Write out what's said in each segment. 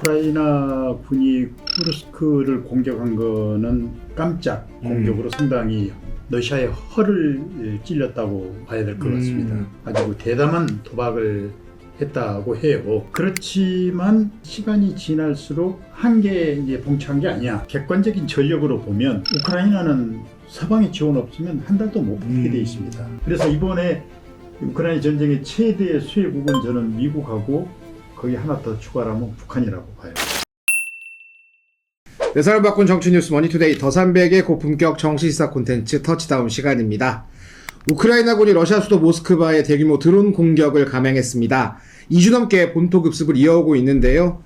우크라이나 군이 쿠르스크를 공격한 거는 깜짝 공격으로 상당히 러시아의 허를 찔렸다고 봐야 될 것 같습니다. 아주 대담한 도박을 했다고 해요. 그렇지만 시간이 지날수록 한계에 이제 봉착한 게 아니야. 객관적인 전력으로 보면 우크라이나는 서방의 지원 없으면 한 달도 못 버티게 돼 있습니다. 그래서 이번에 우크라이나 전쟁의 최대 수혜국은 저는 미국하고 거기 하나 더 추가하면 북한이라고 봐요. 내 사람 바꾼 정치 뉴스 머니투데이 더300의 고품격 정치시사 콘텐츠 터치다운 시간입니다. 우크라이나군이 러시아 수도 모스크바에 대규모 드론 공격을 감행했습니다. 2주 넘게 본토 급습을 이어오고 있는데요.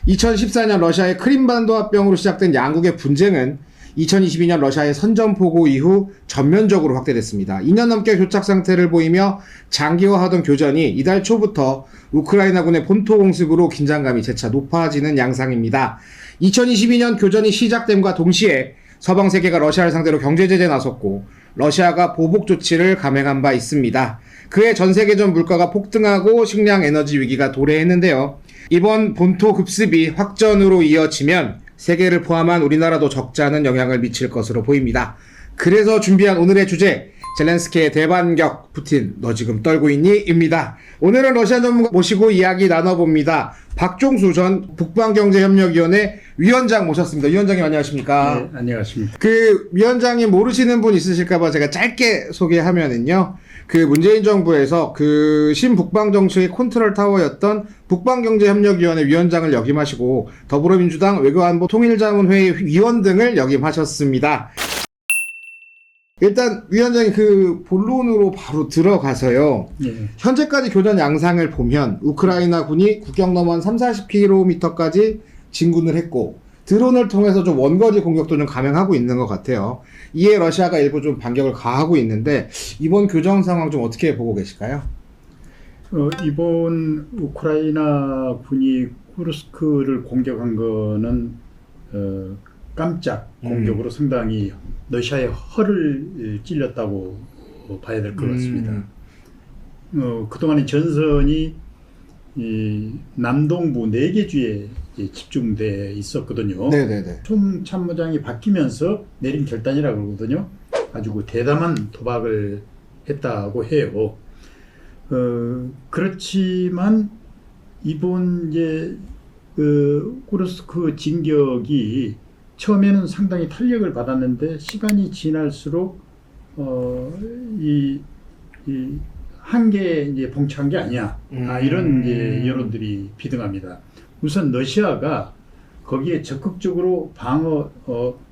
2014년 러시아의 크림반도 합병으로 시작된 양국의 분쟁은 2022년 러시아의 선전포고 이후 전면적으로 확대됐습니다. 2년 넘게 교착 상태를 보이며 장기화하던 교전이 이달 초부터 우크라이나군의 본토 공습으로 긴장감이 재차 높아지는 양상입니다. 2022년 교전이 시작됨과 동시에 서방 세계가 러시아를 상대로 경제 제재에 나섰고 러시아가 보복 조치를 감행한 바 있습니다. 그해 전 세계적 물가가 폭등하고 식량 에너지 위기가 도래했는데요. 이번 본토 급습이 확전으로 이어지면 세계를 포함한 우리나라도 적지 않은 영향을 미칠 것으로 보입니다. 그래서 준비한 오늘의 주제, 젤렌스키의 대반격, 푸틴 너 지금 떨고 있니? 입니다. 오늘은 러시아 전문가 모시고 이야기 나눠봅니다. 박종수 전 북방경제협력위원회 위원장 모셨습니다. 위원장님 안녕하십니까? 네, 안녕하십니까. 그 위원장님 모르시는 분 있으실까봐 제가 짧게 소개하면은요. 그 문재인 정부에서 그 신북방정치의 컨트롤 타워였던 북방경제협력위원회 위원장을 역임하시고 더불어민주당 외교안보 통일자문회의 위원 등을 역임하셨습니다. 일단 위원장이 그 본론으로 바로 들어가서요. 예. 현재까지 교전 양상을 보면 우크라이나 군이 국경 너머 30-40km까지 진군을 했고 드론을 통해서 좀 원거리 공격도 좀 감행하고 있는 것 같아요. 이에 러시아가 일부 좀 반격을 가하고 있는데 이번 교전 상황 좀 어떻게 보고 계실까요? 이번 우크라이나 군이 쿠르스크를 공격한 거는 깜짝 공격으로 상당히 러시아의 허를 찔렸다고 봐야 될 것 같습니다. 그동안의 전선이 이 남동부 4개 주에 집중돼 있었거든요. 네네네. 총참모장이 바뀌면서 내린 결단이라고 그러거든요. 아주 그 대담한 도박을 했다고 해요. 그렇지만 이번 이제 쿠르스크 진격이 처음에는 상당히 탄력을 받았는데 시간이 지날수록 이 한계에 이제 봉착한 게 아니야. 이런 이제 여론들이 비등합니다. 우선 러시아가 거기에 적극적으로 방어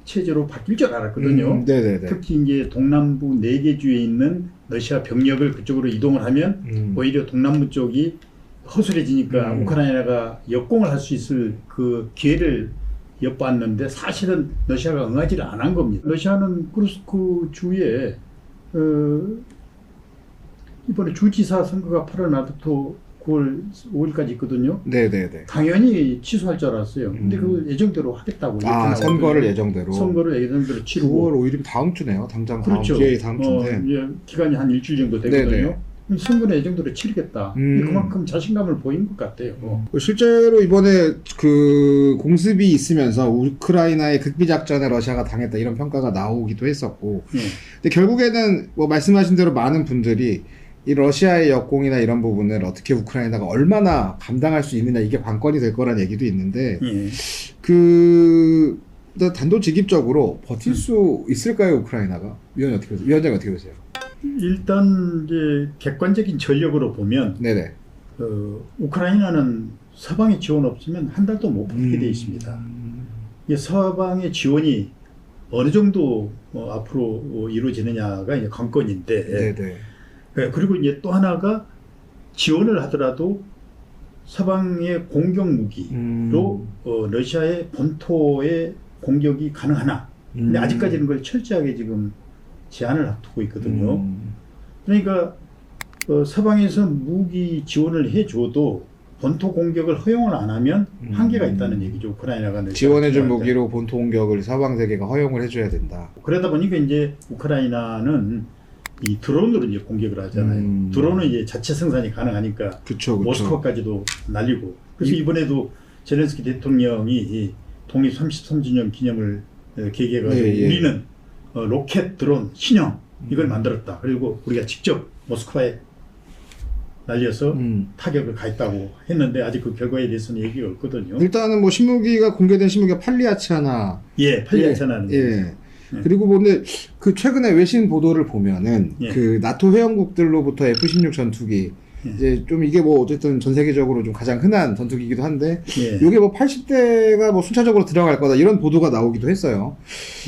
체제로 바뀔 줄 알았거든요. 네네네. 특히 이제 동남부 4개 주에 있는 러시아 병력을 그쪽으로 이동을 하면 오히려 동남부 쪽이 허술해지니까 우크라이나가 역공을 할 수 있을 그 기회를 엿봤는데 사실은 러시아가 응하지를 않은 겁니다. 러시아는 쿠르스크 주에 이번에 주지사 선거가 8월 말부터 9월 5일까지 있거든요. 네네네. 당연히 취소할 줄 알았어요. 근데 그걸 예정대로 하겠다고. 선거를 예정대로. 선거를 예정대로 치르고. 9월 5일이면 다음 주네요. 당장 그렇죠. 다음 주인데. 이제 기간이 한 일주일 정도 되거든요. 네네. 선거는 예정대로 치르겠다. 그만큼 자신감을 보인 것 같아요. 실제로 이번에 그 공습이 있으면서 우크라이나의 극비 작전에 러시아가 당했다 이런 평가가 나오기도 했었고, 근데 결국에는 뭐 말씀하신 대로 많은 분들이 이 러시아의 역공이나 이런 부분을 어떻게 우크라이나가 얼마나 감당할 수 있느냐 이게 관건이 될 거란 얘기도 있는데, 그 단도직입적으로 버틸 수 있을까요, 우크라이나가? 위원장이 어떻게 보세요? 일단 이제 객관적인 전력으로 보면, 네네. 우크라이나는 서방의 지원 없으면 한 달도 못 버티게 돼 있습니다. 이 서방의 지원이 어느 정도 앞으로 이루어지느냐가 이제 관건인데, 네네. 그리고 이제 또 하나가 지원을 하더라도 서방의 공격 무기로 러시아의 본토에 공격이 가능하나. 근데 아직까지는 그걸 철저하게 지금 제한을 두고 있거든요. 그러니까 서방에서 무기 지원을 해줘도 본토 공격을 허용을 안 하면 한계가 있다는 얘기죠. 우크라이나가 지원해준 무기로 본토 공격을 서방 세계가 허용을 해줘야 된다. 그러다 보니까 이제 우크라이나는 이 드론으로 이제 공격을 하잖아요. 드론은 이제 자체 생산이 가능하니까 그쵸. 모스크바까지도 날리고. 그래서 이번에도 젤렌스키 대통령이 이 독립 33주년 기념을 계기해가지고 예, 예. 우리는 로켓 드론 신형 이걸 만들었다. 그리고 우리가 직접 모스크바에 날려서 타격을 가했다고 했는데 아직 그 결과에 대해서는 얘기가 없거든요. 일단은 뭐 신무기가 공개된 신무기가 팔리아차나 예, 팔리아차나는 예. 그리고 뭐 근데 그 최근에 외신 보도를 보면은 예. 그 나토 회원국들로부터 F-16 전투기 예. 이제 좀 이게 뭐 어쨌든 전 세계적으로 좀 가장 흔한 전투기이기도 한데 예. 이게 뭐 80대가 뭐 순차적으로 들어갈 거다 이런 보도가 나오기도 했어요.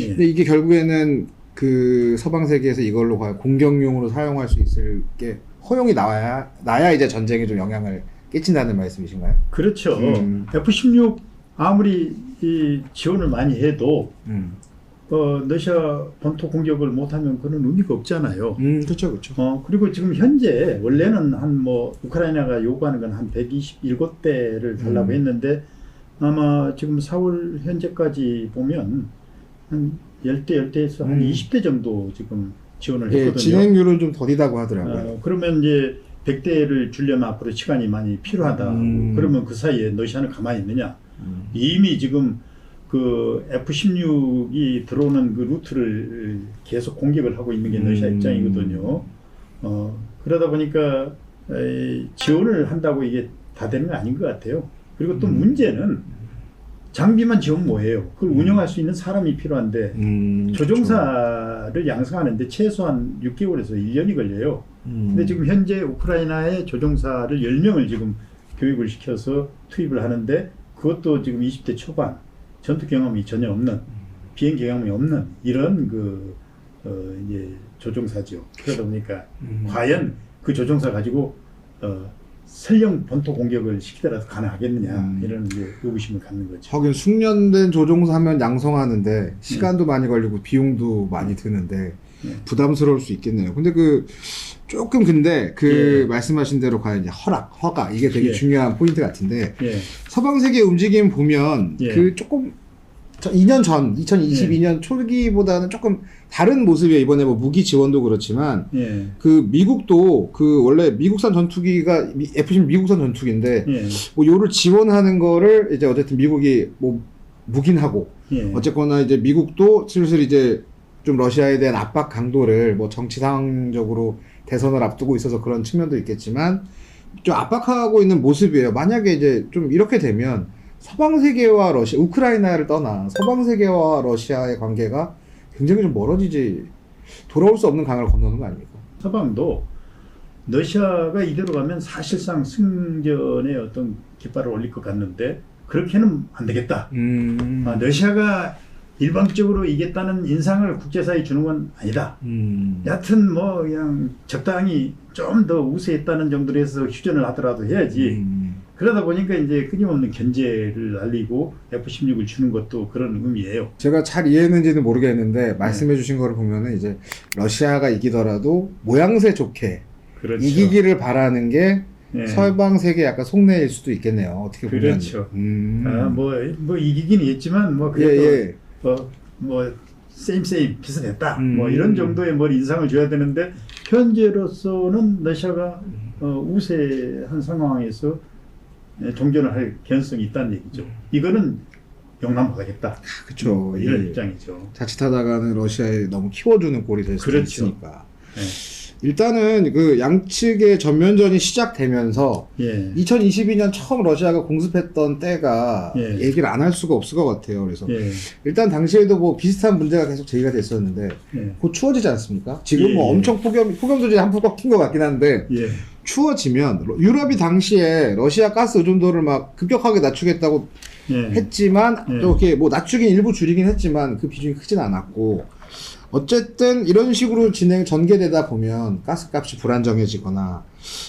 예. 근데 이게 결국에는 그 서방 세계에서 이걸로 과연 공격용으로 사용할 수 있을 게 허용이 나야 이제 전쟁에 좀 영향을 끼친다는 말씀이신가요? 그렇죠. F-16 아무리 이 지원을 많이 해도 러시아 본토 공격을 못하면 그런 의미가 없잖아요. 그렇죠, 그렇죠. 그리고 지금 현재 원래는 한 뭐 우크라이나가 요구하는 건 한 127대를 달라고 했는데 아마 지금 4월 현재까지 보면 한 10대에서 한 20대 정도 지금 지원을 예, 했거든요. 진행률은 좀 더디다고 하더라고요. 그러면 이제 100대를 주려면 앞으로 시간이 많이 필요하다. 그러면 그 사이에 러시아는 가만히 있느냐? 이미 지금 그 F-16이 들어오는 그 루트를 계속 공격을 하고 있는 게 러시아 입장이거든요. 그러다 보니까 지원을 한다고 이게 다 되는 건 아닌 것 같아요. 그리고 또 문제는 장비만 지원 뭐예요? 그걸 운영할 수 있는 사람이 필요한데 조종사를 양성하는데 최소한 6개월에서 1년이 걸려요. 근데 지금 현재 우크라이나의 조종사를 10명을 지금 교육을 시켜서 투입을 하는데 그것도 지금 20대 초반 전투 경험이 전혀 없는 비행 경험이 없는 이런 그 이제 조종사죠. 그러다 보니까 과연 그 조종사 가지고 설령 본토 공격을 시키더라도 가능하겠느냐 이런 이제 의구심을 갖는 거죠. 하긴 숙련된 조종사 하면 양성하는데 시간도 많이 걸리고 비용도 많이 드는데 부담스러울 수 있겠네요. 근데 그 조금 근데 그 말씀하신 대로 과연 이제 허가 이게 되게 중요한 포인트 같은데 서방 세계 움직임 보면 그 조금 2년 전 2022년 초기보다는 조금 다른 모습이에요. 이번에 뭐 무기 지원도 그렇지만 그 미국도 그 원래 미국산 전투기가 F-16 미국산 전투기인데 뭐 요를 지원하는 거를 이제 어쨌든 미국이 뭐 묵인하고 어쨌거나 이제 미국도 슬슬 이제 좀 러시아에 대한 압박 강도를 뭐 정치 상황적으로 대선을 앞두고 있어서 그런 측면도 있겠지만 좀 압박하고 있는 모습이에요. 만약에 이제 좀 이렇게 되면 서방 세계와 러시아, 우크라이나를 떠나 서방 세계와 러시아의 관계가 굉장히 좀 멀어지지 돌아올 수 없는 강을 건너는 거 아닙니까? 서방도 러시아가 이대로 가면 사실상 승전의 어떤 깃발을 올릴 것 같는데 그렇게는 안 되겠다. 러시아가 일방적으로 이겼다는 인상을 국제사회에 주는 건 아니다. 여하튼 뭐 그냥 적당히 좀 더 우세했다는 정도로 해서 휴전을 하더라도 해야지. 그러다 보니까 이제 끊임없는 견제를 날리고 F-16을 주는 것도 그런 의미예요. 제가 잘 이해했는지는 모르겠는데 말씀해 주신 거를 보면은 이제 러시아가 이기더라도 모양새 좋게 그렇죠. 이기기를 바라는 게 서방 세계 약간 속내일 수도 있겠네요. 어떻게 보면. 그렇죠. 뭐 이기긴 했지만 뭐 그래도 뭐 세임 비슷했다. 뭐 이런 정도의 뭐 인상을 줘야 되는데 현재로서는 러시아가 우세한 상황에서 종전을 할 개연성이 있다는 얘기죠. 이거는 용납 못하겠다. 그렇죠. 이런 입장이죠. 자칫하다가는 러시아에 너무 키워주는 꼴이 될 수도 그렇죠. 있으니까. 일단은 그 양측의 전면전이 시작되면서 2022년 처음 러시아가 공습했던 때가 얘기를 안 할 수가 없을 것 같아요. 그래서 일단 당시에도 뭐 비슷한 문제가 계속 제기가 됐었는데 곧 추워지지 않습니까? 지금 뭐 엄청 폭염도 이제 한풀 꺾인 것 같긴 한데 추워지면 유럽이 당시에 러시아 가스 의존도를 막 급격하게 낮추겠다고 했지만 또 이렇게 뭐 낮추긴 일부 줄이긴 했지만 그 비중이 크진 않았고 어쨌든 이런 식으로 전개되다 보면 가스값이 불안정해지거나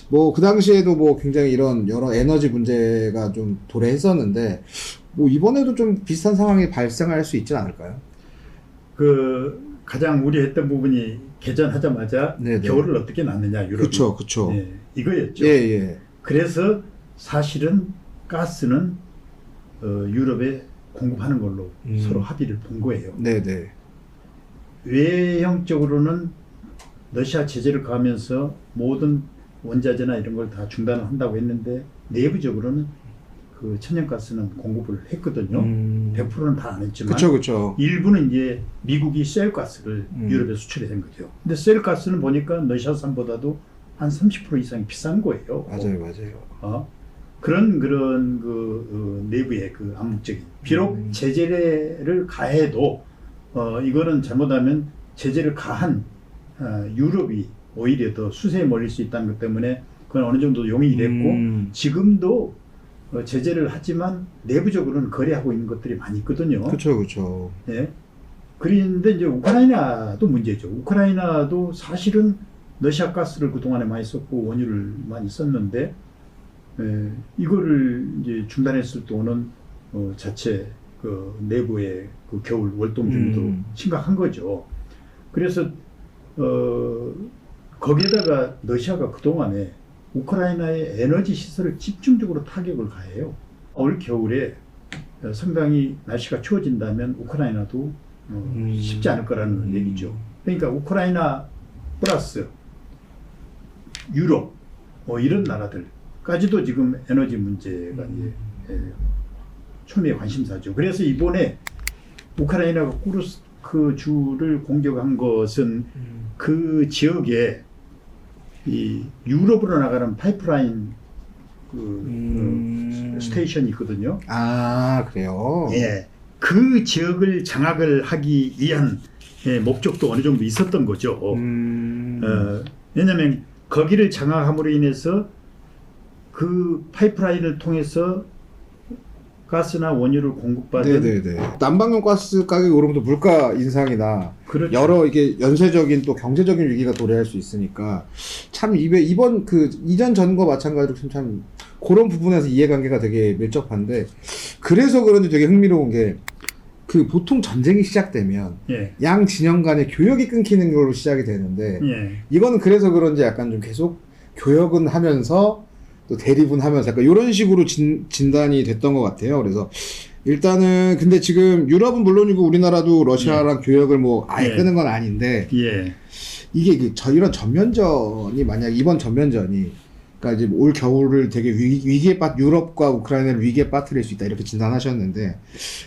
뭐 그 당시에도 뭐 굉장히 이런 여러 에너지 문제가 좀 도래했었는데 뭐 이번에도 좀 비슷한 상황이 발생할 수 있지 않을까요? 그 가장 우려했던 부분이 개전하자마자 겨울을 어떻게 났느냐 유럽이. 그렇죠. 이거였죠. 그래서 사실은 가스는 유럽에 공급하는 걸로 서로 합의를 본 거예요. 외형적으로는 러시아 제재를 가하면서 모든 원자재나 이런 걸 다 중단을 한다고 했는데 내부적으로는 그 천연가스는 공급을 했거든요. 100%는 다 안 했지만 그쵸. 일부는 이제 미국이 셀가스를 유럽에 수출해 된 거죠. 근데 셀가스는 보니까 러시아산보다도 한 30% 이상이 비싼 거예요. 맞아요. 그런 내부의 그 암묵적인 비록 제재를 가해도 이거는 잘못하면 제재를 가한 유럽이 오히려 더 수세에 몰릴 수 있다는 것 때문에 그건 어느 정도 용인이 됐고 지금도 제재를 하지만 내부적으로는 거래하고 있는 것들이 많이 있거든요. 그쵸. 예. 그런데 이제 우크라이나도 문제죠. 우크라이나도 사실은 러시아 가스를 그동안에 많이 썼고 원유를 많이 썼는데 이거를 이제 중단했을 때는 자체 그 내부의 그 겨울 월동 준비도 심각한 거죠. 그래서 거기에다가 러시아가 그동안에 우크라이나의 에너지 시설을 집중적으로 타격을 가해요. 올 겨울에 상당히 날씨가 추워진다면 우크라이나도 쉽지 않을 거라는 얘기죠. 그러니까 우크라이나 플러스 유럽 이런 나라들까지도 지금 에너지 문제가 이제 초미의 관심사죠. 그래서 이번에 우크라이나가 쿠르스크 주를 공격한 것은 그 지역에 이 유럽으로 나가는 파이프라인 스테이션이 있거든요. 아, 그래요? 예. 그 지역을 장악을 하기 위한 목적도 어느 정도 있었던 거죠. 왜냐하면 거기를 장악함으로 인해서 그 파이프라인을 통해서 가스나 원유를 공급받은 난방용 가스 가격이 오르면서 물가 인상이나 그렇죠. 여러 이게 연쇄적인 또 경제적인 위기가 도래할 수 있으니까 참 이번 그 이전 전과 마찬가지로 참 그런 부분에서 이해관계가 되게 밀접한데 그래서 그런지 되게 흥미로운 게 그 보통 전쟁이 시작되면 양 진영 간의 교역이 끊기는 걸로 시작이 되는데 이거는 그래서 그런지 약간 좀 계속 교역은 하면서 또 대립은 하면서 약간 이런 식으로 진단이 됐던 것 같아요. 그래서 일단은 근데 지금 유럽은 물론이고 우리나라도 러시아랑 교역을 뭐 아예 끄는 건 아닌데 이게 이런 전면전이 만약 이번 전면전이 그러니까 이제 올 겨울을 되게 위기에 유럽과 우크라이나를 위기에 빠뜨릴 수 있다 이렇게 진단하셨는데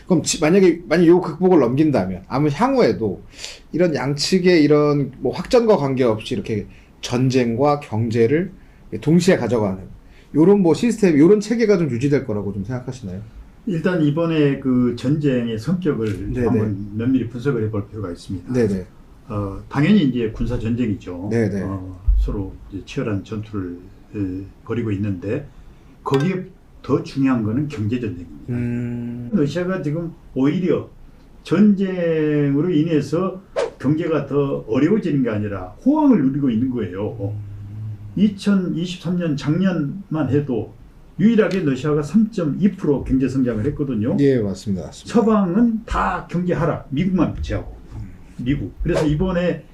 그럼 만약에 요 극복을 넘긴다면 아무 향후에도 이런 양측의 이런 뭐 확전과 관계없이 이렇게 전쟁과 경제를 동시에 가져가는 요런 뭐 시스템, 요런 체계가 좀 유지될 거라고 좀 생각하시나요? 일단 이번에 그 전쟁의 성격을 한번 면밀히 분석을 해볼 필요가 있습니다. 당연히 이제 군사 전쟁이죠. 서로 이제 치열한 전투를 벌이고 있는데 거기에 더 중요한 거는 경제 전쟁입니다. 러시아가 지금 오히려 전쟁으로 인해서 경제가 더 어려워지는 게 아니라 호황을 누리고 있는 거예요. 2023년 작년만 해도 유일하게 러시아가 3.2% 경제 성장을 했거든요. 예, 맞습니다. 서방은 다 경제 하락, 미국만 제하고. 미국. 그래서 이번에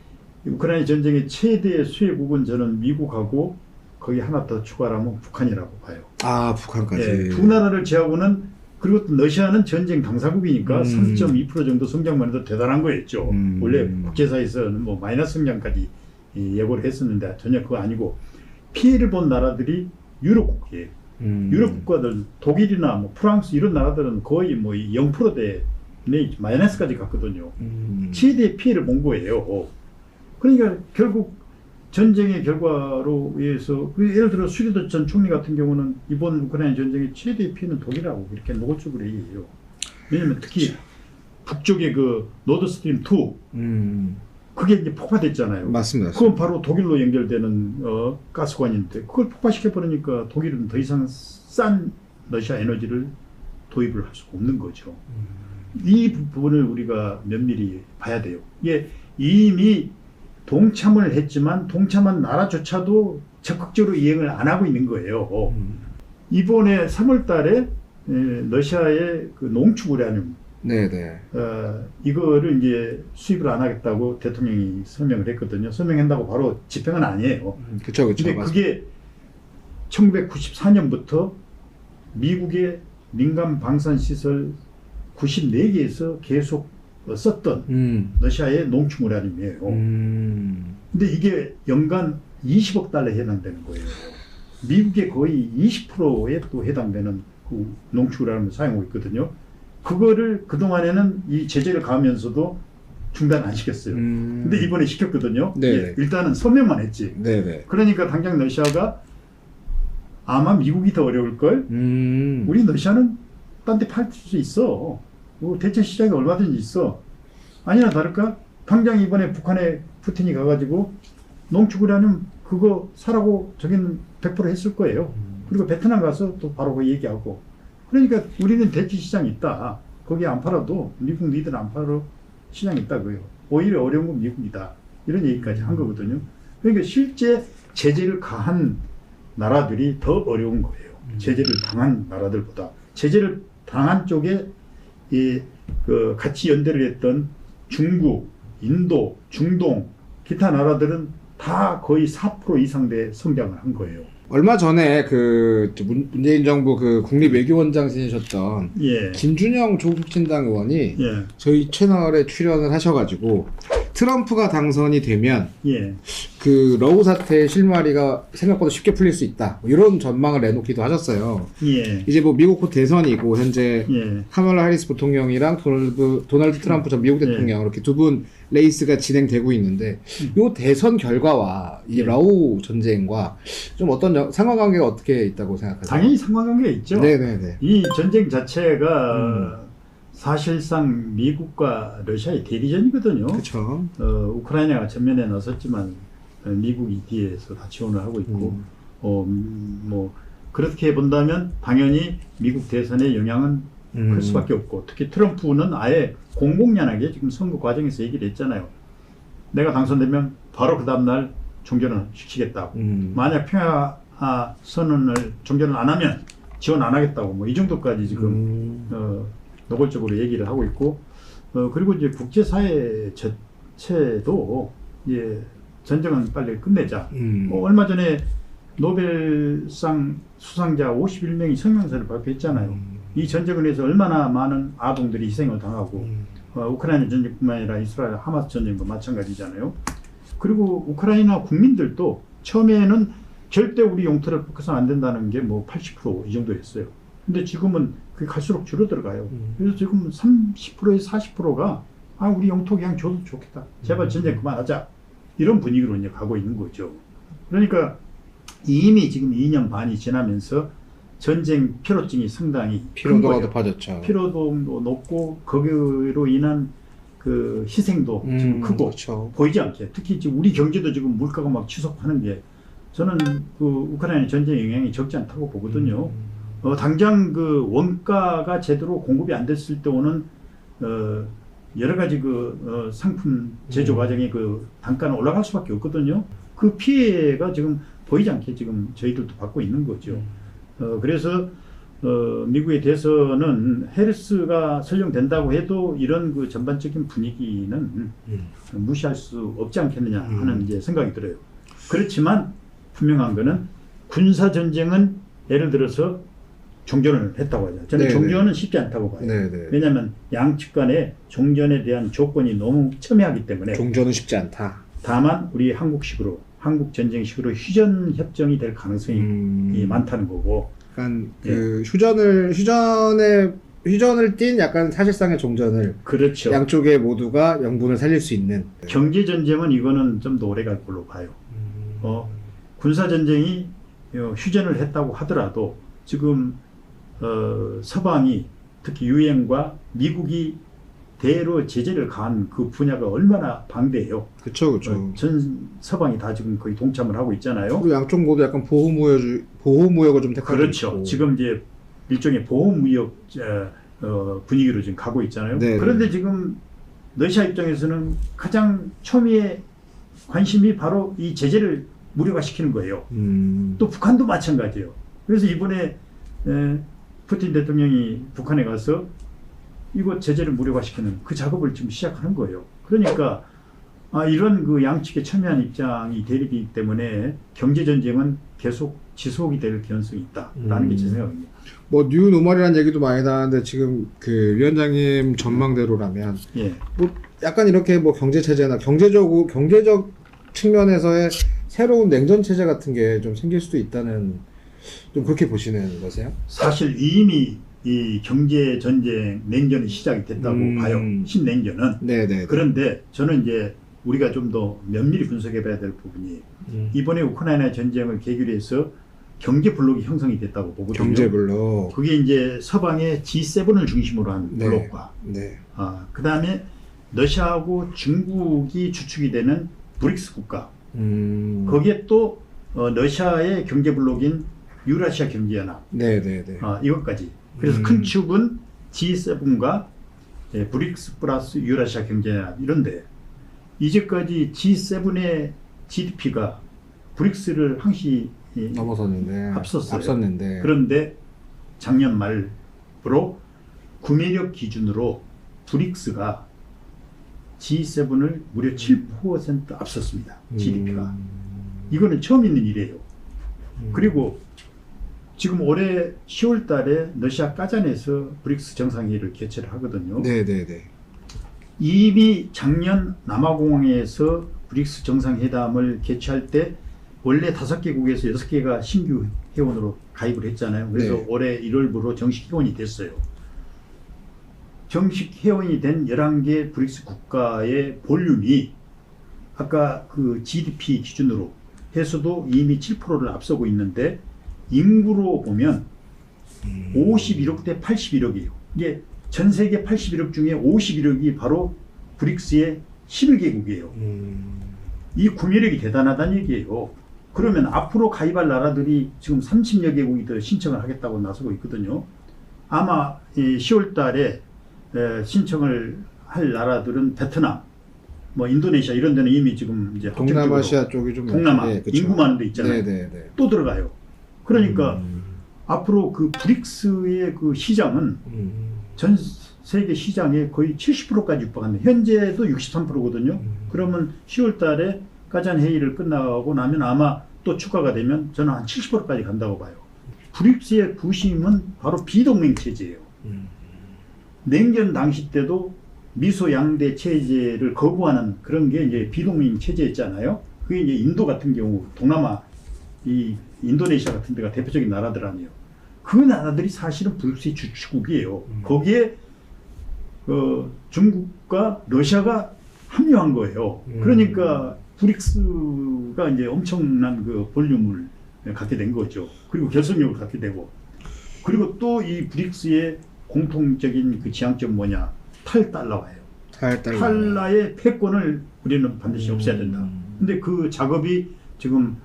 우크라이나 전쟁의 최대 수혜국은 저는 미국하고 거기 하나 더 추가하면 북한이라고 봐요. 아, 북한까지. 네, 두 나라를 제하고는 그리고 또 러시아는 전쟁 당사국이니까 3.2% 정도 성장만 해도 대단한 거였죠. 원래 국제사에서는 뭐 마이너스 성장까지 예고를 했었는데 전혀 그거 아니고 피해를 본 나라들이 유럽국이에요. 유럽 국가들 독일이나 뭐 프랑스 이런 나라들은 거의 뭐 0%대 마이너스까지 갔거든요. 최대 피해를 본 거예요. 그러니까 결국 전쟁의 결과로 의해서 예를 들어 스웨덴 전 총리 같은 경우는 이번 우크라이나 전쟁의 최대 피해는 독일하고 이렇게 노골적으로 얘기해요. 왜냐면 특히 북쪽의 그 노드스트림 2 그게 이제 폭파됐잖아요. 맞습니다. 그건 바로 독일로 연결되는 가스관인데 그걸 폭파시켜 버리니까 독일은 더 이상 싼 러시아 에너지를 도입을 할 수가 없는 거죠. 이 부분을 우리가 면밀히 봐야 돼요. 이게 이미 동참을 했지만 동참한 나라조차도 적극적으로 이행을 안 하고 있는 거예요. 이번에 3월 달에 러시아의 그 농축 우라늄 이거를 이제 수입을 안 하겠다고 대통령이 설명을 했거든요. 설명한다고 바로 집행은 아니에요. 그쵸. 근데 그게 1994년부터 미국의 민간 방산 시설 94개에서 계속 썼던 러시아의 농축 우라늄이에요. 근데 이게 연간 20억 달러에 해당되는 거예요. 미국의 거의 20%에 또 해당되는 그 농축우라는 걸 사용하고 있거든요. 그거를 그동안에는 이 제재를 가하면서도 중단 안 시켰어요. 근데 이번에 시켰거든요. 네. 예, 일단은 서명만 했지. 네네. 그러니까 당장 러시아가 아마 미국이 더 어려울걸? 우리 러시아는 딴 데 팔 수 있어. 대체 시장이 얼마든지 있어. 아니나 다를까? 당장 이번에 북한에 푸틴이 가가지고 농축우라늄 그거 사라고 저기는 100% 했을 거예요. 그리고 베트남 가서 또 바로 그 얘기하고. 그러니까 우리는 대체 시장이 있다. 거기 안 팔아도 미국 니들 안 팔아도 시장이 있다고요. 오히려 어려운 건 미국이다. 이런 얘기까지 한 거거든요. 그러니까 실제 제재를 가한 나라들이 더 어려운 거예요. 제재를 당한 나라들보다. 제재를 당한 쪽에 같이 연대를 했던 중국, 인도, 중동, 기타 나라들은 다 거의 4% 이상 대 성장을 한 거예요. 얼마 전에 그 문재인 정부 그 국립외교원장 지내셨던 예. 김준영 조국혁신당 의원이 예. 저희 채널에 출연을 하셔가지고 트럼프가 당선이 되면 예. 그 러우 사태의 실마리가 생각보다 쉽게 풀릴 수 있다. 뭐 이런 전망을 내놓기도 하셨어요. 예. 이제 뭐 미국 곧 대선이고 현재 예. 카멀라 해리스 부통령이랑 도널드 트럼프 전 미국 대통령 이렇게 두 분 레이스가 진행되고 있는데 요 대선 결과와 이 예. 러우 전쟁과 좀 어떤 상관관계가 어떻게 있다고 생각하세요? 당연히 상관관계가 있죠. 네네네. 이 전쟁 자체가 사실상 미국과 러시아의 대리전이거든요. 그렇죠. 우크라이나가 전면에 나섰지만 미국이 뒤에서 다 지원을 하고 있고, 뭐 그렇게 본다면 당연히 미국 대선의 영향은 클 수밖에 없고, 특히 트럼프는 아예 공공연하게 지금 선거 과정에서 얘기를 했잖아요. 내가 당선되면 바로 그 다음날 종전을 시키겠다고. 만약 평화 선언을 종전을 안 하면 지원 안 하겠다고. 뭐 이 정도까지 지금 노골적으로 얘기를 하고 있고, 그리고 이제 국제사회 자체도 전쟁은 빨리 끝내자. 얼마 전에 노벨상 수상자 51명이 성명서를 발표했잖아요. 이 전쟁을 위해서 얼마나 많은 아동들이 희생을 당하고, 우크라이나 전쟁뿐만 아니라 이스라엘 하마스 전쟁도 마찬가지잖아요. 그리고 우크라이나 국민들도 처음에는 절대 우리 영토를 포커스는 안 된다는 게 뭐 80% 이 정도였어요. 근데 지금은 그게 갈수록 줄어들어가요. 그래서 지금 30%에서 40%가 우리 영토 그냥 줘도 좋겠다. 제발 전쟁 그만하자. 이런 분위기로 이제 가고 있는 거죠. 그러니까 이미 지금 2년 반이 지나면서 전쟁 피로증이 상당히 피로도가 높아졌죠. 피로도도 높고 거기로 인한 그 희생도 지금 크고 그렇죠. 보이지 않게 특히 지금 우리 경제도 지금 물가가 막 치솟하는 게 저는 그 우크라이나 전쟁 영향이 적지 않다고 보거든요. 당장 그 원가가 제대로 공급이 안 됐을 때 오는 여러 가지 그 상품 제조 과정의 그 단가는 올라갈 수밖에 없거든요. 그 피해가 지금 보이지 않게 지금 저희들도 받고 있는 거죠. 그래서 미국의 대선은 해리스가 설령된다고 해도 이런 그 전반적인 분위기는 무시할 수 없지 않겠느냐 하는 이제 생각이 들어요. 그렇지만 분명한 거는 군사 전쟁은 예를 들어서 종전을 했다고 하죠. 저는 네네. 종전은 쉽지 않다고 봐요. 네네. 왜냐하면 양측 간에 종전에 대한 조건이 너무 첨예하기 때문에. 종전은 쉽지 않다. 다만 우리 한국식으로 한국 전쟁식으로 휴전 협정이 될 가능성이 많다는 거고. 약간 그 휴전을 띈 약간 사실상의 종전을 그렇죠. 양쪽의 모두가 명분을 살릴 수 있는. 경제 전쟁은 이거는 좀 더 오래 갈 걸로 봐요. 군사 전쟁이 휴전을 했다고 하더라도 지금 서방이 특히 유엔과 미국이 대로 제재를 가한 그 분야가 얼마나 방대해요. 그렇죠, 그렇죠. 전 서방이 다 지금 거의 동참을 하고 있잖아요. 그리고 양쪽 모두 약간 보호무역을 좀 택하고 그렇죠. 있고. 지금 이제 일종의 보호무역 분위기로 지금 가고 있잖아요. 네네. 그런데 지금 러시아 입장에서는 가장 초미의 관심이 바로 이 제재를 무력화시키는 거예요. 또 북한도 마찬가지예요. 그래서 이번에 푸틴 대통령이 북한에 가서 이거 제재를 무력화시키는 그 작업을 지금 시작하는 거예요. 그러니까 이런 그 양측의 첨예한 입장이 대립이기 때문에 경제 전쟁은 계속 지속이 될 가능성이 있다라는 게 제 생각입니다. 뭐 뉴 노멀이라는 얘기도 많이 나왔는데 지금 그 위원장님 전망대로라면 뭐 약간 이렇게 뭐 경제 체제나 경제적 측면에서의 새로운 냉전 체제 같은 게 좀 생길 수도 있다는 좀 그렇게 보시는 거세요? 사실 이미 이 경제 전쟁 냉전이 시작이 됐다고 봐요. 신냉전은. 네네. 그런데 저는 이제 우리가 좀 더 면밀히 분석해봐야 될 부분이 이번에 우크라이나 전쟁을 계기로 해서 경제 블록이 형성이 됐다고 보거든요. 경제 블록. 그게 이제 서방의 G7을 중심으로 한 네. 블록과 네. 그 다음에 러시아하고 중국이 주축이 되는 브릭스 국가 거기에 또 러시아의 경제 블록인 유라시아 경제연합 네네네. 이것까지 그래서 큰 축은 G7과 브릭스 플러스 유라시아 경제연합 이런데 이제까지 G7의 GDP가 브릭스를 항시 넘어섰는데. 앞섰는데. 그런데 작년 말부로 구매력 기준으로 브릭스가 G7을 무려 7% 앞섰습니다. GDP가. 이거는 처음 있는 일이에요. 그리고 지금 올해 10월 달에 러시아 까잔에서 브릭스 정상회의를 개최를 하거든요. 네네네. 이미 작년 남아공항에서 브릭스 정상회담을 개최할 때 원래 5개국에서 6개가 신규 회원으로 가입을 했잖아요. 그래서 네. 올해 1월부로 정식 회원이 됐어요. 정식 회원이 된 11개 브릭스 국가의 볼륨이 아까 그 GDP 기준으로 해서도 이미 7%를 앞서고 있는데 인구로 보면 51억 대 81억이에요. 이게 전 세계 81억 중에 51억이 바로 브릭스의 11개국이에요. 이 구매력이 대단하다는 얘기예요. 그러면 앞으로 가입할 나라들이 지금 30여 개국이 더 신청을 하겠다고 나서고 있거든요. 아마 10월 달에 신청을 할 나라들은 베트남, 뭐 인도네시아 이런 데는 이미 지금 이제 동남아시아 쪽이 좀 동남아 네, 그쵸. 인구 많은 데 있잖아요. 네네네. 또 들어가요. 그러니까 앞으로 그 브릭스의 그 시장은 전 세계 시장의 거의 70%까지 육박한다. 현재도 63%거든요. 그러면 10월 달에 까잔 회의를 끝나고 나면 아마 또 추가가 되면 저는 한 70%까지 간다고 봐요. 브릭스의 부심은 바로 비동맹 체제예요. 냉전 당시 때도 미소 양대 체제를 거부하는 그런 게 이제 비동맹 체제였잖아요. 그게 이제 인도 같은 경우, 동남아, 이 인도네시아 같은 데가 대표적인 나라들 아니에요. 그 나라들이 사실은 브릭스의 주축국이에요. 거기에 중국과 러시아가 합류한 거예요. 그러니까 브릭스가 이제 엄청난 그 볼륨을 갖게 된 거죠. 그리고 결속력을 갖게 되고, 그리고 또 이 브릭스의 공통적인 그 지향점 뭐냐? 탈달러예요. 탈라의 패권을 우리는 반드시 없애야 된다. 근데 그 작업이 지금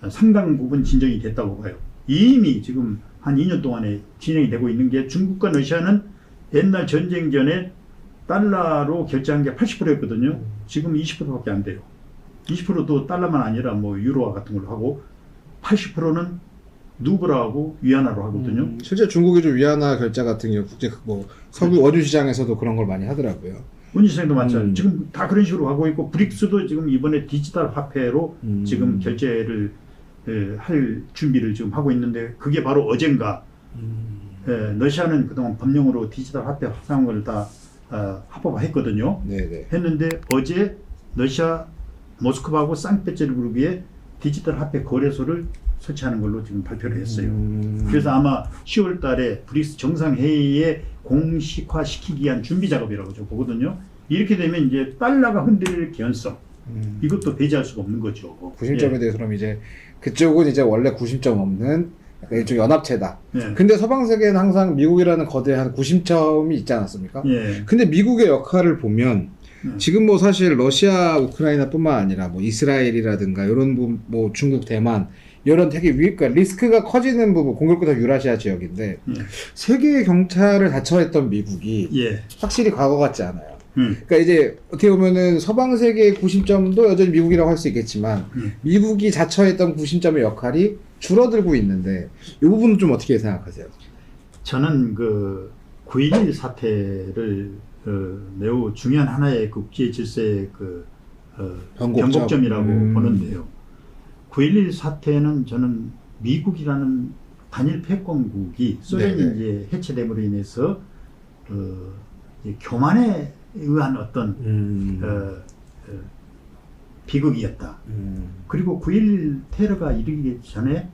상당 부분 진정이 됐다고 봐요. 이미 지금 한 2년 동안에 진행이 되고 있는 게 중국과 러시아는 옛날 전쟁 전에 달러로 결제한 게 80%였거든요. 지금 20%밖에 안 돼요. 20%도 달러만 아니라 뭐 유로화 같은 걸로 하고 80%는 누브라하고 위안화로 하거든요. 실제 중국이 좀 위안화 결제 같은 경우 국제 뭐 석유 원유 시장에서도 그런 걸 많이 하더라고요. 원유시장도 마찬가지로 지금 다 그런 식으로 하고 있고 브릭스도 지금 이번에 디지털 화폐로 지금 결제를 할 준비를 지금 하고 있는데 그게 바로 어젠가 러시아는 그동안 법령으로 디지털 화폐 사용한 걸 다 합법화했거든요. 네네. 했는데 어제 러시아 모스크바하고 상페테르부르크에 디지털 화폐 거래소를 설치하는 걸로 지금 발표를 했어요. 그래서 아마 10월 달에 브릭스 정상회의에 공식화시키기 위한 준비 작업이라고 저 보거든요. 이렇게 되면 이제 달러가 흔들릴 개연성 이것도 배제할 수가 없는 거죠. 구심점에 대해서 그럼 이제 그쪽은 이제 원래 구심점 없는 약간 일종 연합체다. 예. 근데 서방 세계는 항상 미국이라는 거대한 구심점이 있지 않았습니까? 예. 근데 미국의 역할을 보면 지금 뭐 사실 러시아, 우크라이나뿐만 아니라 뭐 이스라엘이라든가 이런 뭐 중국, 대만 이런 되게 그러니까 리스크가 커지는 부분 공격부터 유라시아 지역인데 세계의 경찰을 자처했던 미국이 예. 확실히 과거 같지 않아요. 그러니까 이제 어떻게 보면은 서방 세계의 구심점도 여전히 미국이라고 할 수 있겠지만 미국이 자처했던 구심점의 역할이 줄어들고 있는데 이 부분은 좀 어떻게 생각하세요? 저는 그 9.11 사태를 매우 중요한 하나의 국제 질서의 그 변곡점이라고 보는데요. 9.11 사태는 저는 미국이라는 단일 패권국이 소련이 네네. 이제 해체됨으로 인해서 교만에 의한 어떤 비극이었다. 그리고 9.11 테러가 일어나기 전에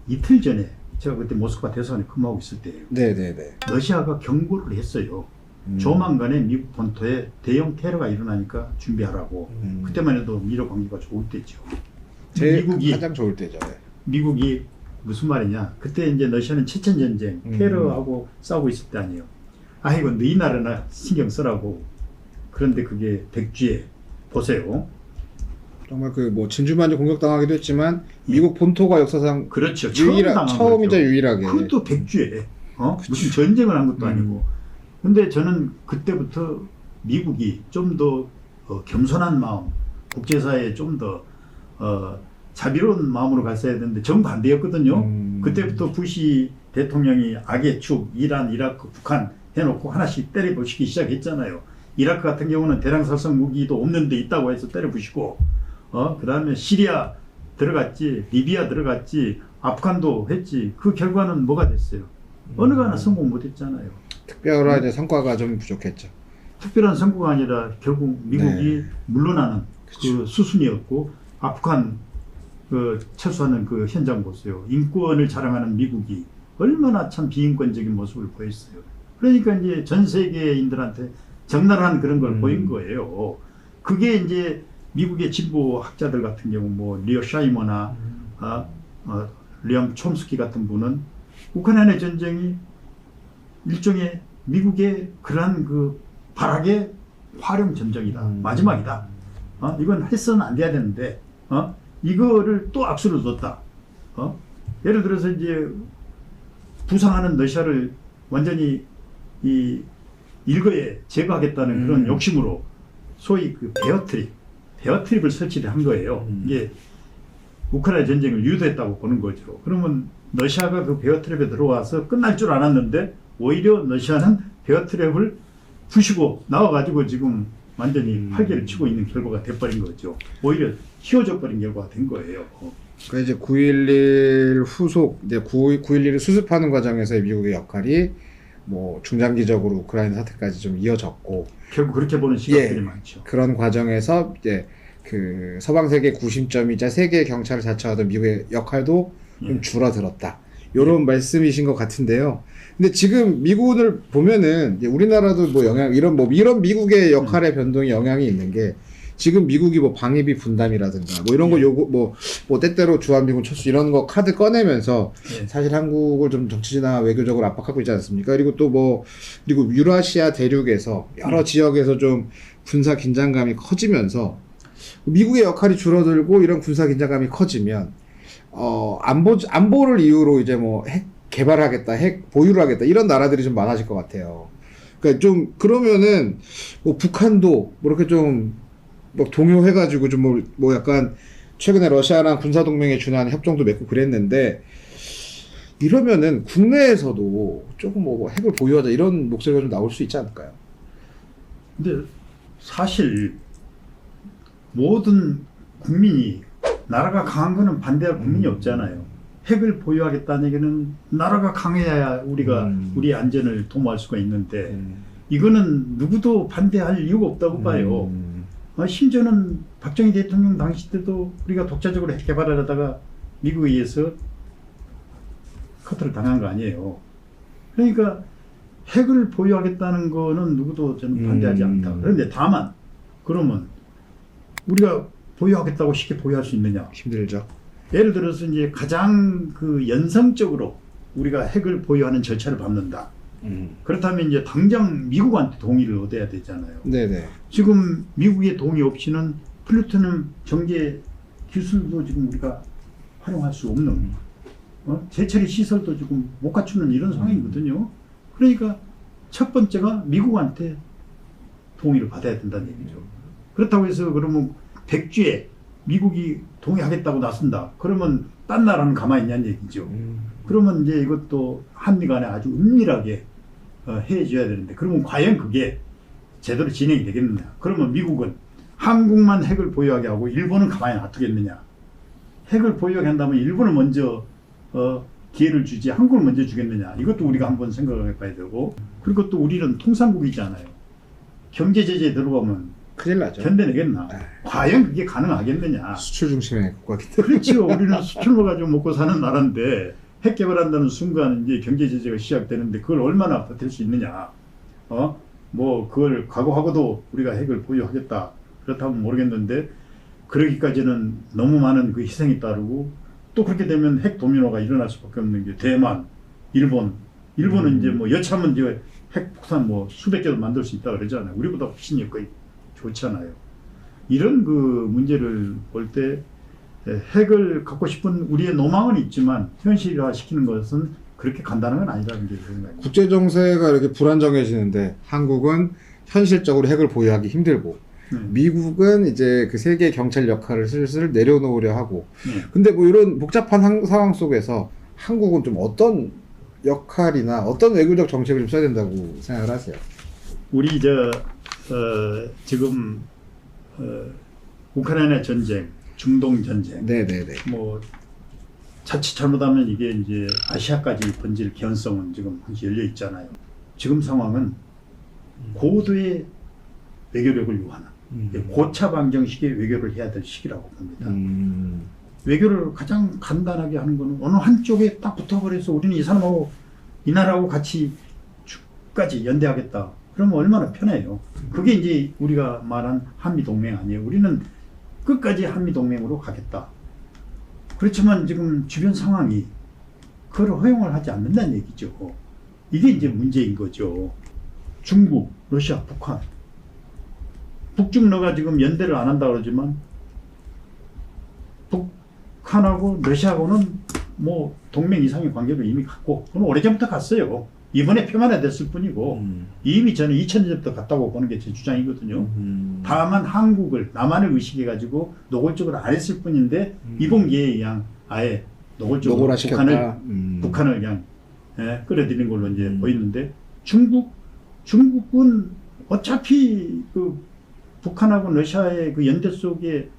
이틀 전에 제가 그때 모스크바 대사관에 근무하고 있을 때예요. 네네네. 러시아가 경고를 했어요. 조만간에 미국 본토에 대형 테러가 일어나니까 준비하라고. 그때만 해도 미러 관계가 좋을 때죠. 미국이 가장 좋을 때죠. 네. 미국이 무슨 말이냐? 그때 이제 러시아는 체첸 전쟁, 테러하고 싸우고 있을 때 아니에요. 아이고 너희 나라나 신경 쓰라고. 그런데 그게 백주에 보세요. 정말 그 뭐 진주만주 공격당하기도 했지만 미국 본토가 역사상 그렇죠. 처음이자 유일하게. 그것도 백주에. 무슨 전쟁을 한 것도 아니고. 근데 저는 그때부터 미국이 좀 더 겸손한 마음, 국제사회에 좀 더 자비로운 마음으로 갔어야 되는데 정반대였거든요. 그때부터 부시 대통령이 악의 축, 이란, 이라크, 북한 해놓고 하나씩 때려부시기 시작했잖아요. 이라크 같은 경우는 대량살상 무기도 없는데 있다고 해서 때려부시고, 그 다음에 시리아 들어갔지, 리비아 들어갔지, 아프간도 했지. 그 결과는 뭐가 됐어요? 어느 하나 성공 못했잖아요. 특별한 이제 성과가 좀 부족했죠. 특별한 성과가 아니라 결국 미국이 물러나는 그 수순이었고, 아프간 그 철수하는 그 현장 보세요. 인권을 자랑하는 미국이 얼마나 참 비인권적인 모습을 보였어요. 그러니까 이제 전 세계인들한테 적나라한 그런 걸 보인 거예요. 그게 이제 미국의 진보 학자들 같은 경우 뭐 리오 샤이머나 리엄 촘스키 같은 분은 우크라이나 전쟁이 일종의 미국의 그러한 그 발악의 활용 전쟁이다. 마지막이다. 이건 해서는 안 돼야 되는데 이거를 또 악수를 뒀다. 예를 들어서 이제 부상하는 러시아를 완전히 이 일거에 제거하겠다는 그런 욕심으로 소위 그 베어트립을 설치를 한 거예요. 이게 우크라이나 전쟁을 유도했다고 보는 거죠. 그러면 러시아가 그 베어트랩에 들어와서 끝날 줄 알았는데 오히려 러시아는 베어트랩을 부시고 나와가지고 지금 완전히 활개를 치고 있는 결과가 돼버린 거죠. 오히려 휘어져 버린 결과가 된 거예요. 그 이제 9.11 후속 이제 9.11을 수습하는 과정에서의 미국의 역할이 뭐 중장기적으로 우크라이나 사태까지 좀 이어졌고 결국 그렇게 보는 시각들이 많죠. 그런 과정에서 이제 그 서방 세계 구심점이자 세계 경찰을 자처하던 미국의 역할도 좀 줄어들었다. 이런 말씀이신 것 같은데요. 근데 지금 미군을 보면은 이제 우리나라도 뭐 이런 미국의 역할의 변동이 영향이 있는 게 지금 미국이 뭐 방위비 분담이라든가 뭐 이런 거 뭐 때때로 주한미군 철수 이런 거 카드 꺼내면서 사실 한국을 좀 정치나 외교적으로 압박하고 있지 않습니까? 그리고 또 그리고 유라시아 대륙에서 여러 지역에서 좀 군사 긴장감이 커지면서 미국의 역할이 줄어들고 이런 군사 긴장감이 커지면 안보를 이유로 이제 뭐 핵 개발하겠다, 핵 보유를 하겠다 이런 나라들이 좀 많아질 것 같아요. 그러니까 좀 그러면은 뭐 북한도 뭐 이렇게 좀 뭐 동요해가지고 좀 뭐 약간 최근에 러시아랑 군사 동맹에 준하는 협정도 맺고 그랬는데 이러면은 국내에서도 조금 뭐 핵을 보유하자 이런 목소리가 좀 나올 수 있지 않을까요? 근데 사실 모든 국민이 나라가 강한 거는 반대할 국민이 없잖아요. 핵을 보유하겠다는 얘기는 나라가 강해야 우리가 우리 안전을 도모할 수가 있는데 이거는 누구도 반대할 이유가 없다고 봐요. 심지어는 박정희 대통령 당시 때도 우리가 독자적으로 핵 개발하려다가 미국에 의해서 커트를 당한 거 아니에요. 그러니까 핵을 보유하겠다는 거는 누구도 저는 반대하지 않다. 그런데 다만 그러면 우리가 보유하겠다고 쉽게 보유할 수 있느냐? 힘들죠. 예를 들어서 이제 가장 그 연성적으로 우리가 핵을 보유하는 절차를 밟는다. 그렇다면 이제 당장 미국한테 동의를 얻어야 되잖아요. 네네. 지금 미국의 동의 없이는 플루토늄 정제 기술도 지금 우리가 활용할 수 없는 재처리 시설도 지금 못 갖추는 이런 상황이거든요. 그러니까 첫 번째가 미국한테 동의를 받아야 된다는 얘기죠. 그렇다고 해서 그러면 백주에 미국이 동의하겠다고 나선다. 그러면 딴 나라는 가만히 있냐는 얘기죠. 그러면 이제 이것도 한미 간에 아주 은밀하게 해줘야 되는데 그러면 과연 그게 제대로 진행이 되겠느냐. 그러면 미국은 한국만 핵을 보유하게 하고 일본은 가만히 놔두겠느냐. 핵을 보유하게 한다면 일본을 먼저 기회를 주지 한국을 먼저 주겠느냐. 이것도 우리가 한번 생각을 해봐야 되고 그리고 또 우리는 통상국이잖아요. 경제 제재에 들어가면 큰일 나죠. 견뎌내겠나? 과연 그게 가능하겠느냐? 수출 중심의 국가기 때문에. 그렇죠. 우리는 수출로 가지고 먹고 사는 나라인데 핵 개발한다는 순간 이제 경제 제재가 시작되는데 그걸 얼마나 버틸 수 있느냐? 뭐 그걸 각오하고도 우리가 핵을 보유하겠다. 그렇다면 모르겠는데 그러기까지는 너무 많은 그 희생이 따르고 또 그렇게 되면 핵 도미노가 일어날 수밖에 없는 게 대만, 일본은 이제 뭐 여차하면 이제 핵 폭탄 뭐 수백 개도 만들 수 있다 그러잖아요. 우리보다 훨씬 여건이 좋잖아요. 이런 그 문제를 볼 때 핵을 갖고 싶은 우리의 노망은 있지만 현실화 시키는 것은 그렇게 간단한 건 아니라는 게 생각입니다. 국제 정세가 이렇게 불안정해지는데 한국은 현실적으로 핵을 보유하기 힘들고 미국은 이제 그 세계 경찰 역할을 슬슬 내려놓으려 하고 근데 뭐 이런 복잡한 상황 속에서 한국은 좀 어떤 역할이나 어떤 외교적 정책을 좀 써야 된다고 생각을 하세요? 우리 지금 우크라이나 전쟁, 중동 전쟁, 네네네. 뭐 자칫 잘못하면 이게 이제 아시아까지 번질 개연성은 지금 항시 열려 있잖아요. 지금 상황은 고도의 외교력을 요하는 고차 방정식의 외교를 해야 될 시기라고 봅니다. 외교를 가장 간단하게 하는 거는 어느 한쪽에 딱 붙어버려서 우리는 이 사람하고 이 나라하고 같이 끝까지 연대하겠다. 그러면 얼마나 편해요. 그게 이제 우리가 말한 한미동맹 아니에요. 우리는 끝까지 한미동맹으로 가겠다. 그렇지만 지금 주변 상황이 그걸 허용을 하지 않는다는 얘기죠. 이게 이제 문제인 거죠. 중국, 러시아, 북한. 북중러가 지금 연대를 안 한다 그러지만 북한하고 러시아하고는 뭐 동맹 이상의 관계를 이미 갖고 그건 오래전부터 갔어요. 이번에 표면화됐을 뿐이고 이미 저는 2000년부터 갔다고 보는 게 제 주장이거든요. 다만 한국을 남한을 의식해가지고 노골적으로 안 했을 뿐인데 이번 기회에 그냥 아예 노골적으로 북한을 그냥 끌어들이는 걸로 이제 보이는데 중국은 어차피 그 북한하고 러시아의 그 연대 속에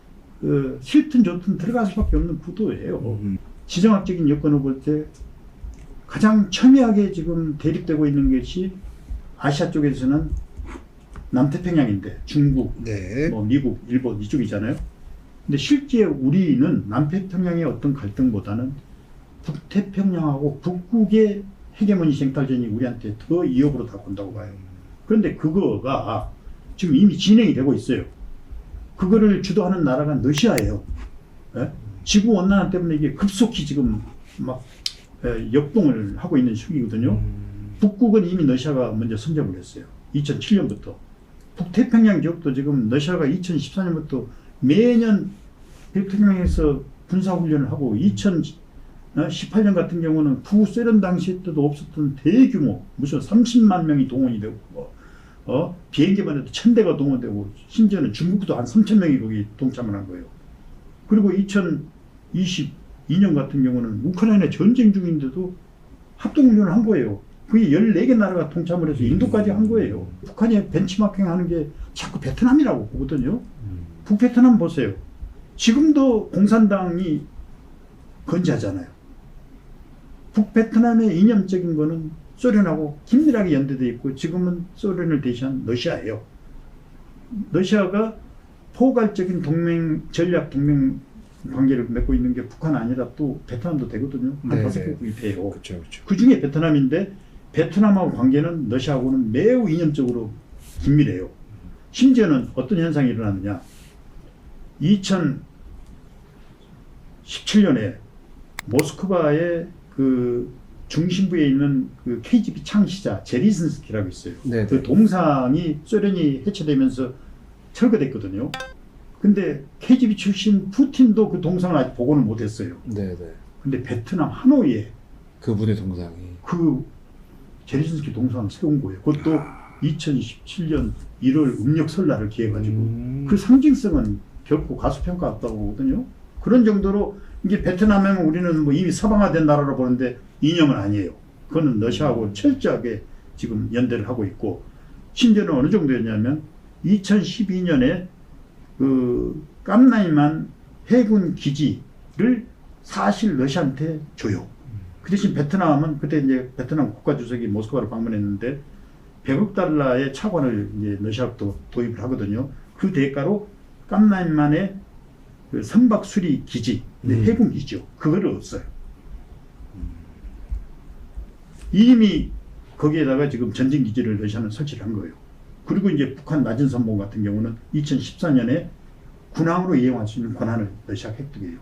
그 싫든 좋든 들어갈 수밖에 없는 구도예요. 지정학적인 여건을 볼 때 가장 첨예하게 지금 대립되고 있는 것이 아시아 쪽에서는 남태평양인데 중국, 뭐 미국, 일본 이쪽이잖아요. 근데 실제 우리는 남태평양의 어떤 갈등보다는 북태평양하고 북극의 헤게모니 생탈전이 우리한테 더 위협으로 다가온다고 봐요. 그런데 그거가 지금 이미 진행이 되고 있어요. 그거를 주도하는 나라가 러시아예요. 지구온난화 때문에 이게 급속히 지금 막 역동을 하고 있는 시기거든요. 북극은 이미 러시아가 먼저 선점을 했어요. 2007년부터. 북태평양 지역도 지금 러시아가 2014년부터 매년 태평양에서 군사훈련을 하고 2018년 같은 경우는 구소련 당시 때도 없었던 대규모 무슨 30만 명이 동원이 되고 비행기만 해도 1000대가 동원되고 심지어는 중국도 한 3000명이 거기 동참을 한 거예요. 그리고 2022년 같은 경우는 우크라이나 전쟁 중인데도 합동훈련을 한 거예요. 그게 14개 나라가 동참을 해서 인도까지 한 거예요. 북한이 벤치마킹 하는 게 자꾸 베트남이라고 보거든요. 북베트남 보세요. 지금도 공산당이 건재하잖아요. 북베트남의 이념적인 거는 소련하고 긴밀하게 연대되어 있고 지금은 소련을 대신한 러시아예요. 러시아가 포괄적인 전략 동맹 관계를 맺고 있는 게 북한 아니라 또 베트남도 되거든요. 한 5개국이 돼요. 그쵸. 그 중에 베트남인데 베트남하고 관계는 러시아하고는 매우 이념적으로 긴밀해요. 심지어는 어떤 현상이 일어났느냐. 2017년에 모스크바의 그 중심부에 있는 그 KGB 창시자 제리슨스키라고 있어요. 그 동상이 소련이 해체되면서 철거됐거든요. 근데 KGB 출신 푸틴도 그 동상을 아직 보고는 못했어요. 근데 베트남 하노이에 그분의 동상이 그 제리슨스키 동상을 세운 거예요. 그것도 2017년 1월 음력 설날을 기해가지고 그 상징성은 결코 가수평가 없다고 보거든요. 그런 정도로 이게 베트남에는 우리는 뭐 이미 서방화된 나라로 보는데 이념은 아니에요. 그거는 러시아하고 철저하게 지금 연대를 하고 있고 심지어는 어느 정도였냐면 2012년에 그 깜나이만 해군 기지를 사실 러시아한테 줘요. 그 대신 베트남은 그때 이제 베트남 국가주석이 모스크바를 방문했는데 100억 달러의 차관을 이제 러시아도 도입을 하거든요. 그 대가로 깜라인만의 그 선박 수리 기지, 해군기지요. 그거를 얻었어요. 이미 거기에다가 지금 전진기지를 러시아는 설치를 한 거예요. 그리고 이제 북한 낮은 선봉 같은 경우는 2014년에 군함으로 이용할 수 있는 권한을 러시아가 획득해요.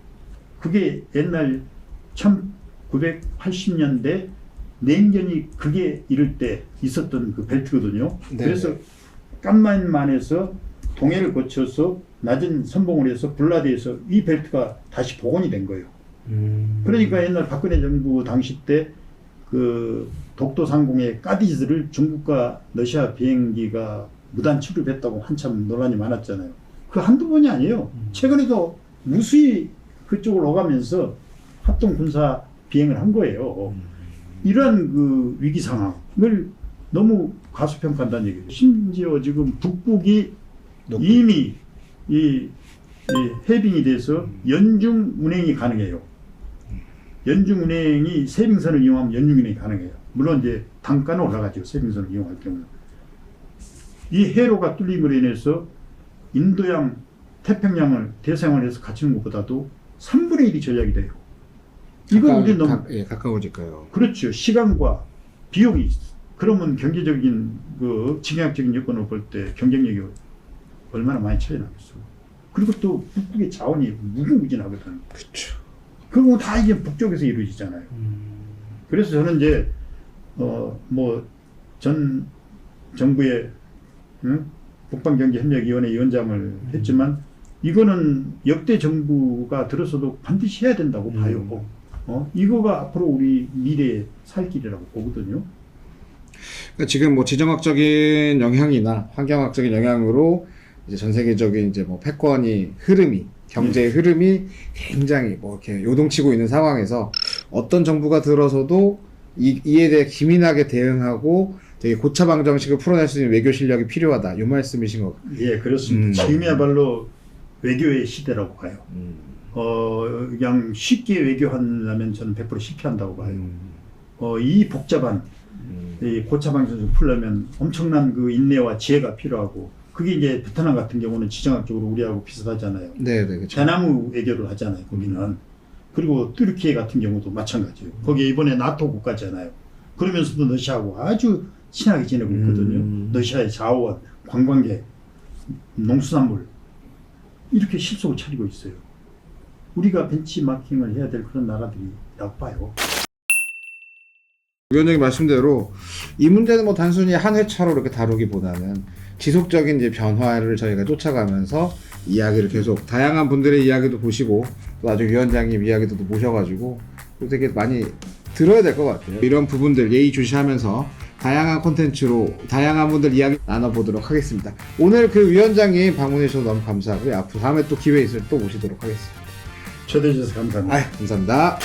그게 옛날 1980년대 냉전이 그게 이럴 때 있었던 그 벨트거든요. 네. 그래서 깜라인만에서 동해를 거쳐서 낮은 선봉을 해서 블라디에서 이 벨트가 다시 복원이 된 거예요. 그러니까 옛날 박근혜 정부 당시 때 그 독도 상공의 까디즈를 중국과 러시아 비행기가 무단 출입했다고 한참 논란이 많았잖아요. 그 한두 번이 아니에요. 최근에도 무수히 그쪽을 오가면서 합동 군사 비행을 한 거예요. 이러한 그 위기 상황을 너무 과소평가한다는 얘기예요. 심지어 지금 북극이 이미 이 해빙이 돼서 연중 운행이 가능해요. 연중 운행이 세빙선을 이용하면 연중 운행이 가능해요. 물론 이제 단가는 올라가죠. 세빙선을 이용할 경우는. 이 해로가 뚫림으로 인해서 인도양, 태평양을 대서양을 해서 갇히는 것보다도 3분의 1이 전략이 돼요. 이건 우리 너무 가까워질까요? 그렇죠. 시간과 비용이 그러면 경제적인 그 직역적인 여건을 볼 때 경쟁력이 얼마나 많이 차이 나겠어. 그리고 또 북극의 자원이 무궁무진하거든. 그렇죠. 그거 다 이게 북쪽에서 이루어지잖아요. 그래서 저는 이제 뭐 전 정부의 북방경제협력위원회 위원장을 했지만 이거는 역대 정부가 들어서도 반드시 해야 된다고 봐요. 이거가 앞으로 우리 미래의 살 길이라고 보거든요. 그러니까 지금 뭐 지정학적인 영향이나 환경학적인 영향으로 이제 전 세계적인 이제 뭐 패권이 흐름이 경제의 흐름이 굉장히 뭐 이렇게 요동치고 있는 상황에서 어떤 정부가 들어서도 이에 대해 기민하게 대응하고 되게 고차방정식을 풀어낼 수 있는 외교 실력이 필요하다. 이 말씀이신 것 같아요. 예, 그렇습니다. 지금이야말로 외교의 시대라고 봐요. 그냥 쉽게 외교하려면 저는 100% 실패한다고 봐요. 이 복잡한 이 고차방정식을 풀려면 엄청난 그 인내와 지혜가 필요하고 그게 이제 베트남 같은 경우는 지정학적으로 우리하고 비슷하잖아요. 네, 그렇죠. 대나무 외교를 하잖아요. 거기는. 그리고 뚜르키예 같은 경우도 마찬가지예요. 거기 이번에 나토 국가잖아요. 그러면서도 러시아하고 아주 친하게 지내고 있거든요. 러시아의 자원, 관광객, 농수산물 이렇게 실속을 차리고 있어요. 우리가 벤치마킹을 해야 될 그런 나라들이라고 봐요. 위원장님 말씀대로 이 문제는 뭐 단순히 한 회차로 이렇게 다루기보다는 지속적인 이제 변화를 저희가 쫓아가면서 이야기를 계속 다양한 분들의 이야기도 보시고 또 나중에 위원장님 이야기도 모셔가지고 되게 많이 들어야 될 것 같아요. 이런 부분들 예의주시하면서 다양한 콘텐츠로 다양한 분들 이야기 나눠보도록 하겠습니다. 오늘 그 위원장님 방문해 주셔서 너무 감사하고요. 앞으로 다음에 또 기회 있을 때 또 모시도록 하겠습니다. 초대해 주셔서 감사합니다. 감사합니다.